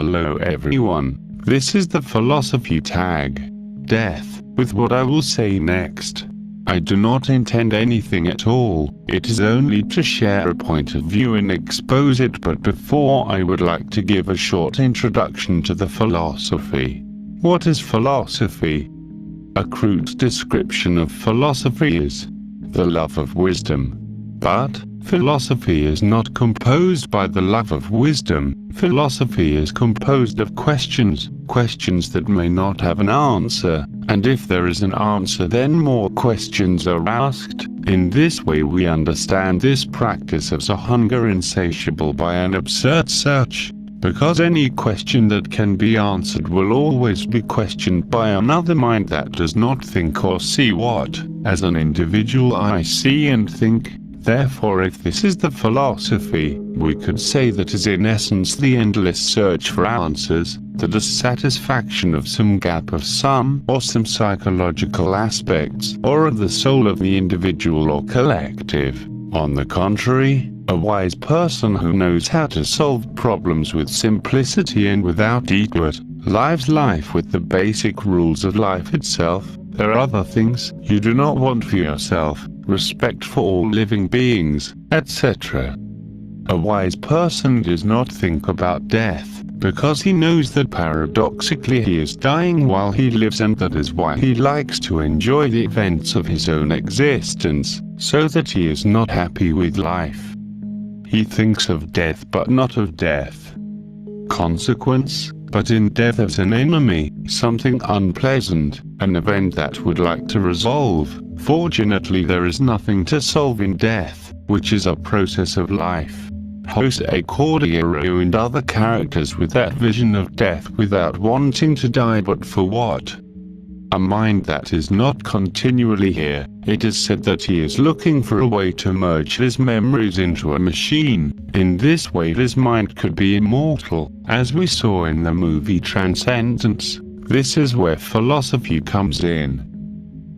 Hello everyone, this is the philosophy tag. Death, with what I will say next. I do not intend anything at all, it is only to share a point of view and expose it, but before I would like to give a short introduction to the philosophy. What is philosophy? A crude description of philosophy is the love of wisdom. But philosophy is not composed by the love of wisdom. Philosophy is composed of questions that may not have an answer, and if there is an answer then more questions are asked. In this way we understand this practice as a hunger insatiable by an absurd search, because any question that can be answered will always be questioned by another mind that does not think or see what, as an individual I see and think. Therefore, if this is the philosophy, we could say that is in essence the endless search for answers, the dissatisfaction of some gap of some or some psychological aspects, or of the soul of the individual or collective. On the contrary, a wise person who knows how to solve problems with simplicity and without ego lives life with the basic rules of life itself. There are other things you do not want for yourself, respect for all living beings, etc. A wise person does not think about death, because he knows that paradoxically he is dying while he lives, and that is why he likes to enjoy the events of his own existence, so that he is not happy with life. He thinks of death but not of death. Consequence, but in death as an enemy, something unpleasant, an event that would like to resolve. Fortunately there is nothing to solve in death, which is a process of life. Jose Cordeiro and other characters with that vision of death without wanting to die, but for what? A mind that is not continually here. It is said that he is looking for a way to merge his memories into a machine. In this way his mind could be immortal, as we saw in the movie Transcendence. This is where philosophy comes in.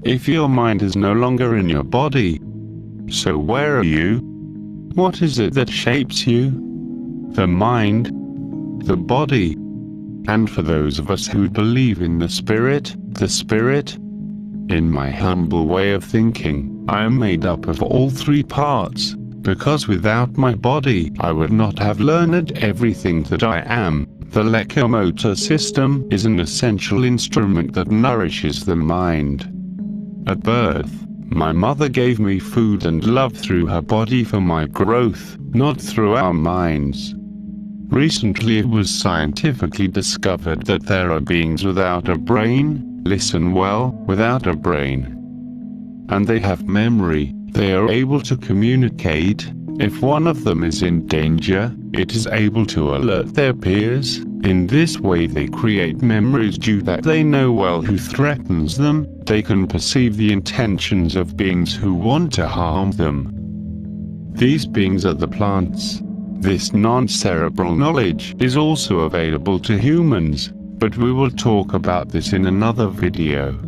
If your mind is no longer in your body, so where are you? What is it that shapes you? The mind, the body. And for those of us who believe in the spirit, in my humble way of thinking, I am made up of all three parts, because without my body I would not have learned everything that I am. The locomotor system is an essential instrument that nourishes the mind. At birth, my mother gave me food and love through her body for my growth, not through our minds. Recently it was scientifically discovered that there are beings without a brain, listen well, without a brain. And they have memory, they are able to communicate. If one of them is in danger, it is able to alert their peers. In this way they create memories due that they know well who threatens them. They can perceive the intentions of beings who want to harm them. These beings are the plants. This non-cerebral knowledge is also available to humans, but we will talk about this in another video.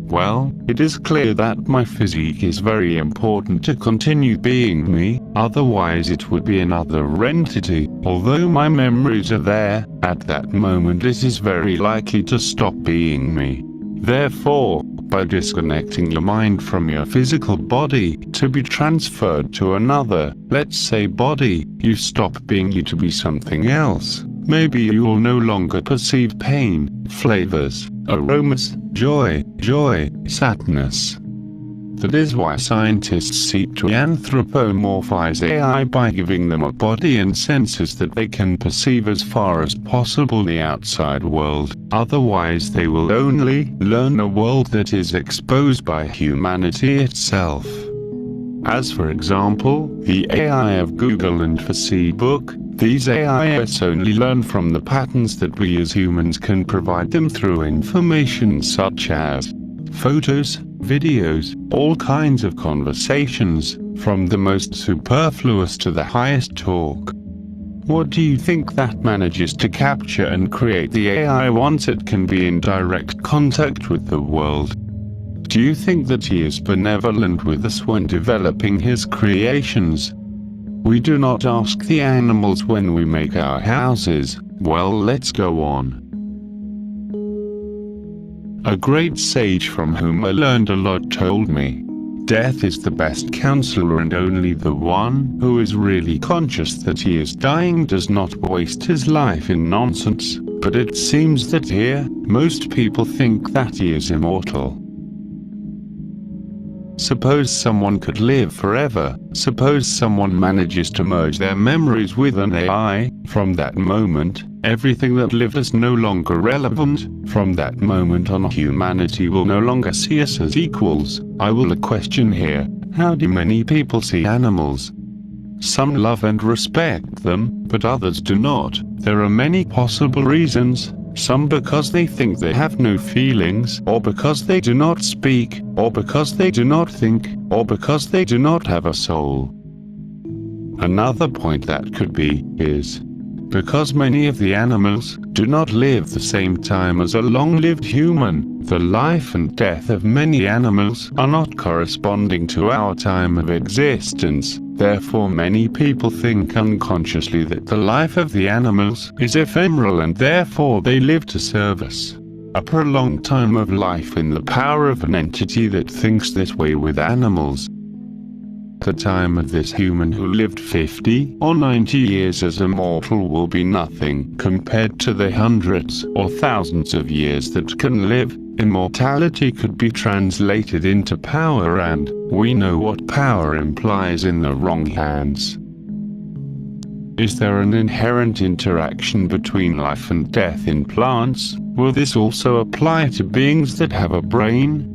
Well, it is clear that my physique is very important to continue being me, otherwise it would be another entity. Although my memories are there, at that moment it is very likely to stop being me. Therefore, by disconnecting your mind from your physical body, to be transferred to another, let's say body, you stop being you to be something else. Maybe you will no longer perceive pain, flavors, aromas, joy, sadness. That is why scientists seek to anthropomorphize AI by giving them a body and senses that they can perceive as far as possible the outside world. Otherwise they will only learn a world that is exposed by humanity itself. As for example, the AI of Google and Facebook, these AIs only learn from the patterns that we as humans can provide them through information such as photos, videos, all kinds of conversations, from the most superfluous to the highest talk. What do you think that manages to capture and create the AI once it can be in direct contact with the world? Do you think that he is benevolent with us when developing his creations? We do not ask the animals when we make our houses. Well, let's go on. A great sage from whom I learned a lot told me, death is the best counselor, and only the one who is really conscious that he is dying does not waste his life in nonsense. But it seems that here, most people think that he is immortal. Suppose someone could live forever. Suppose someone manages to merge their memories with an AI. From that moment, everything that lived is no longer relevant. From that moment on, humanity will no longer see us as equals. I will question here, how do many people see animals? Some love and respect them, but others do not. There are many possible reasons. Some because they think they have no feelings, or because they do not speak, or because they do not think, or because they do not have a soul. Another point that could be, is because many of the animals do not live the same time as a long-lived human. The life and death of many animals are not corresponding to our time of existence. Therefore, many people think unconsciously that the life of the animals is ephemeral, and therefore they live to serve us. A prolonged time of life in the power of an entity that thinks this way with animals. The time of this human who lived 50 or 90 years as a mortal will be nothing compared to the hundreds or thousands of years that can live. Immortality could be translated into power, and we know what power implies in the wrong hands. Is there an inherent interaction between life and death in plants? Will this also apply to beings that have a brain?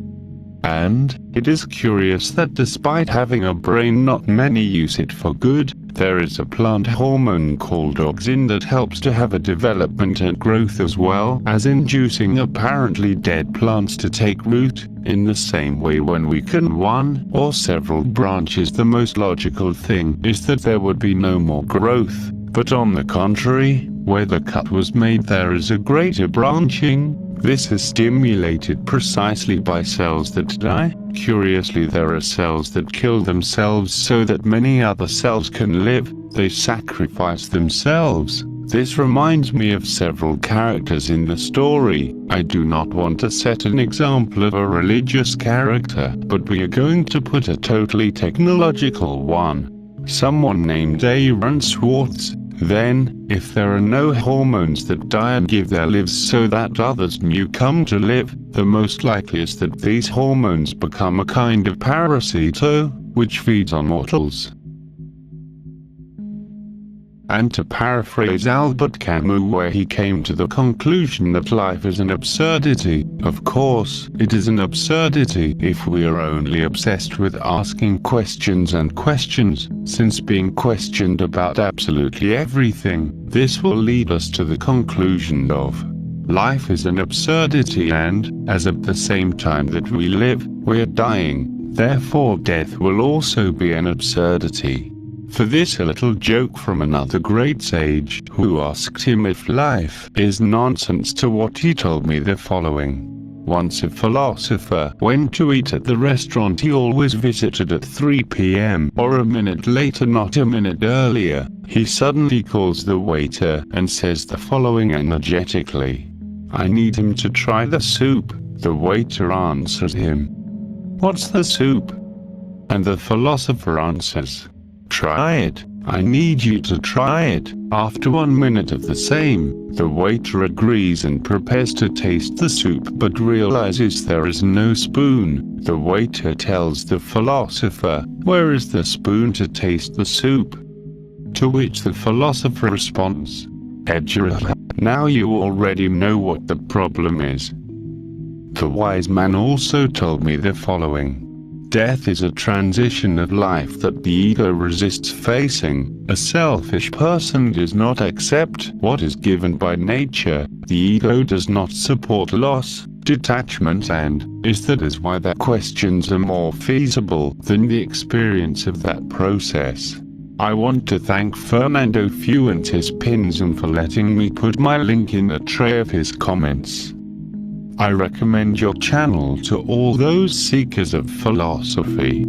And it is curious that despite having a brain, not many use it for good. There is a plant hormone called auxin that helps to have a development and growth, as well as inducing apparently dead plants to take root. In the same way, when we can one or several branches, the most logical thing is that there would be no more growth. But on the contrary, where the cut was made, there is a greater branching. This is stimulated precisely by cells that die. Curiously, there are cells that kill themselves so that many other cells can live. They sacrifice themselves. This reminds me of several characters in the story. I do not want to set an example of a religious character, but we are going to put a totally technological one. Someone named Aaron Swartz. Then, if there are no hormones that die and give their lives so that others new come to live, the most likely is that these hormones become a kind of parasito, which feeds on mortals. And to paraphrase Albert Camus, where he came to the conclusion that life is an absurdity, of course, it is an absurdity if we are only obsessed with asking questions and questions, since being questioned about absolutely everything, this will lead us to the conclusion of life is an absurdity, and, as at the same time that we live, we are dying, therefore death will also be an absurdity. For this, a little joke from another great sage, who asked him if life is nonsense, to what he told me the following. Once a philosopher went to eat at the restaurant he always visited at 3 p.m. or a minute later, not a minute earlier. He suddenly calls the waiter and says the following energetically, "I need him to try the soup." The waiter answers him, "What's the soup?" And the philosopher answers, "Try it. I need you to try it." After 1 minute of the same, the waiter agrees and prepares to taste the soup, but realizes there is no spoon. The waiter tells the philosopher, "Where is the spoon to taste the soup?" To which the philosopher responds, "Edgerah, now you already know what the problem is." The wise man also told me the following. Death is a transition of life that the ego resists facing. A selfish person does not accept what is given by nature. The ego does not support loss, detachment, and that is why their questions are more feasible than the experience of that process. I want to thank Fernando Fuentes Pinzon for letting me put my link in the tray of his comments. I recommend your channel to all those seekers of philosophy.